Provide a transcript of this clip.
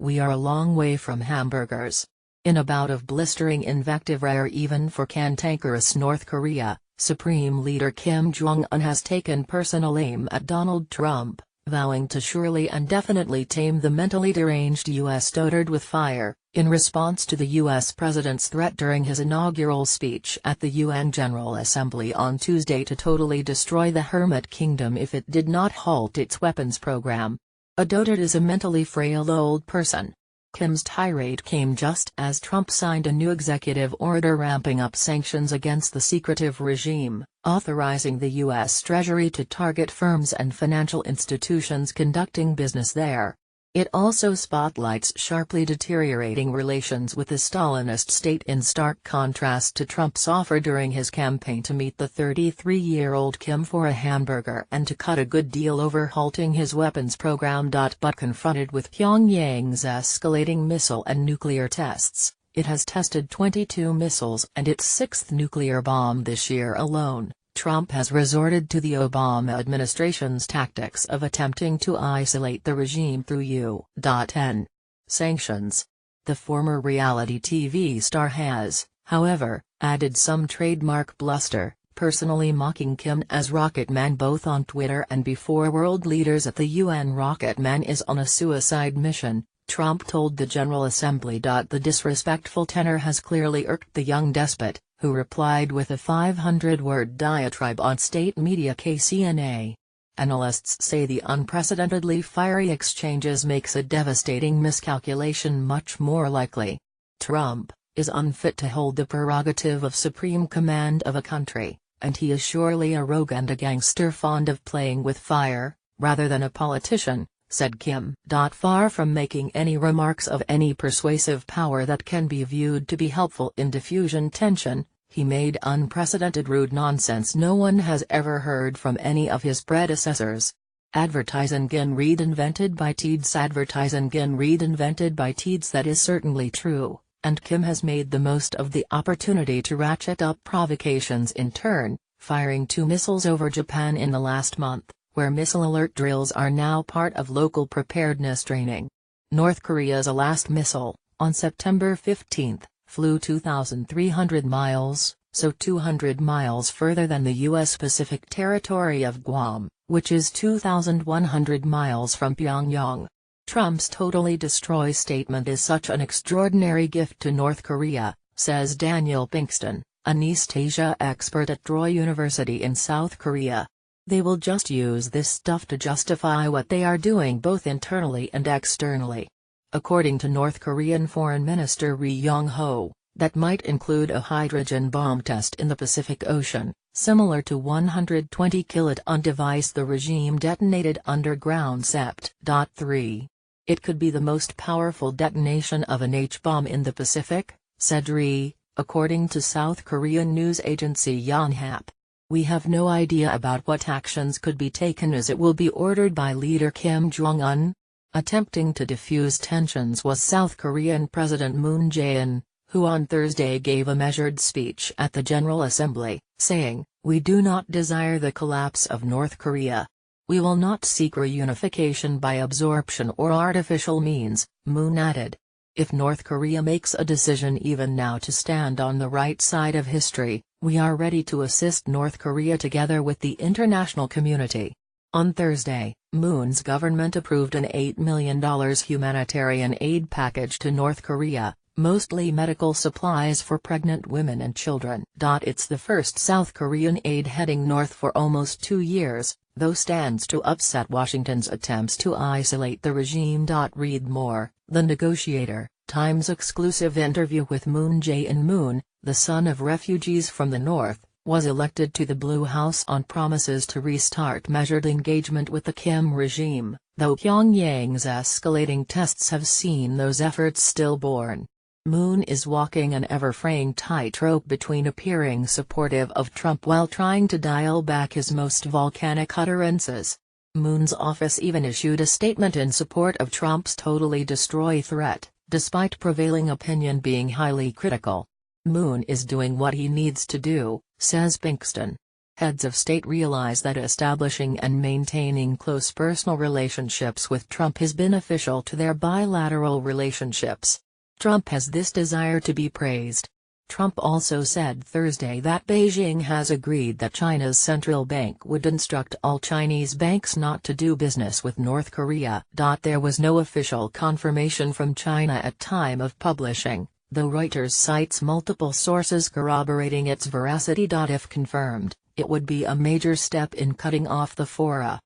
"We are a long way from hamburgers." In a bout of blistering invective rare even for cantankerous North Korea, Supreme Leader Kim Jong-un has taken personal aim at Donald Trump, vowing to surely and definitely tame the mentally deranged U.S. dotard with fire, in response to the U.S. president's threat during his inaugural speech at the UN General Assembly on Tuesday to totally destroy the Hermit Kingdom if it did not halt its weapons program. A dotard is a mentally frail old person. Kim's tirade came just as Trump signed a new executive order ramping up sanctions against the secretive regime, authorizing the U.S. Treasury to target firms and financial institutions conducting business there. It also spotlights sharply deteriorating relations with the Stalinist state in stark contrast to Trump's offer during his campaign to meet the 33-year-old Kim for a hamburger and to cut a good deal over halting his weapons program. But confronted with Pyongyang's escalating missile and nuclear tests, it has tested 22 missiles and its sixth nuclear bomb this year alone. Trump has resorted to the Obama administration's tactics of attempting to isolate the regime through U.N. sanctions. The former reality TV star has, however, added some trademark bluster, personally mocking Kim as Rocket Man both on Twitter and before world leaders at the UN. Rocket Man is on a suicide mission, Trump told the General Assembly. The disrespectful tenor has clearly irked the young despot, who replied with a 500-word diatribe on state media KCNA. Analysts say the unprecedentedly fiery exchanges makes a devastating miscalculation much more likely. Trump is unfit to hold the prerogative of supreme command of a country, and he is surely a rogue and a gangster fond of playing with fire, rather than a politician, said Kim. Far from making any remarks of any persuasive power that can be viewed to be helpful in diffusing tension, he made unprecedented rude nonsense no one has ever heard from any of his predecessors. Advertising reinvented by Teeds. Advertising reinvented by Teeds. That is certainly true, and Kim has made the most of the opportunity to ratchet up provocations in turn, firing 2 missiles over Japan in the last month, where missile alert drills are now part of local preparedness training. North Korea's last missile, on September 15, flew 2,300 miles, so 200 miles further than the U.S. Pacific territory of Guam, which is 2,100 miles from Pyongyang. Trump's totally destroy statement is such an extraordinary gift to North Korea, says Daniel Pinkston, an East Asia expert at Troy University in South Korea. They will just use this stuff to justify what they are doing both internally and externally. According to North Korean Foreign Minister Ri Yong-ho, that might include a hydrogen bomb test in the Pacific Ocean, similar to 120 kiloton device the regime detonated underground Sept. 3. It could be the most powerful detonation of an H-bomb in the Pacific, said Ri, according to South Korean news agency Yonhap. We have no idea about what actions could be taken as it will be ordered by leader Kim Jong-un. Attempting to diffuse tensions was South Korean President Moon Jae-in, who on Thursday gave a measured speech at the General Assembly, saying, "We do not desire the collapse of North Korea. We will not seek reunification by absorption or artificial means," Moon added. If North Korea makes a decision even now to stand on the right side of history, we are ready to assist North Korea together with the international community. On Thursday, Moon's government approved an $8 million humanitarian aid package to North Korea, mostly medical supplies for pregnant women and children. It's the first South Korean aid heading north for almost 2 years, though stands to upset Washington's attempts to isolate the regime. Read more. The Negotiator, Times exclusive interview with Moon Jae-in. Moon, the son of refugees from the north, was elected to the Blue House on promises to restart measured engagement with the Kim regime, though Pyongyang's escalating tests have seen those efforts stillborn. Moon is walking an ever-fraying tightrope between appearing supportive of Trump while trying to dial back his most volcanic utterances. Moon's office even issued a statement in support of Trump's totally destroy threat, despite prevailing opinion being highly critical. Moon is doing what he needs to do, says Pinkston. Heads of state realize that establishing and maintaining close personal relationships with Trump is beneficial to their bilateral relationships. Trump has this desire to be praised. Trump also said Thursday that Beijing has agreed that China's central bank would instruct all Chinese banks not to do business with North Korea. There was no official confirmation from China at time of publishing, though Reuters cites multiple sources corroborating its veracity. If confirmed, it would be a major step in cutting off the fora.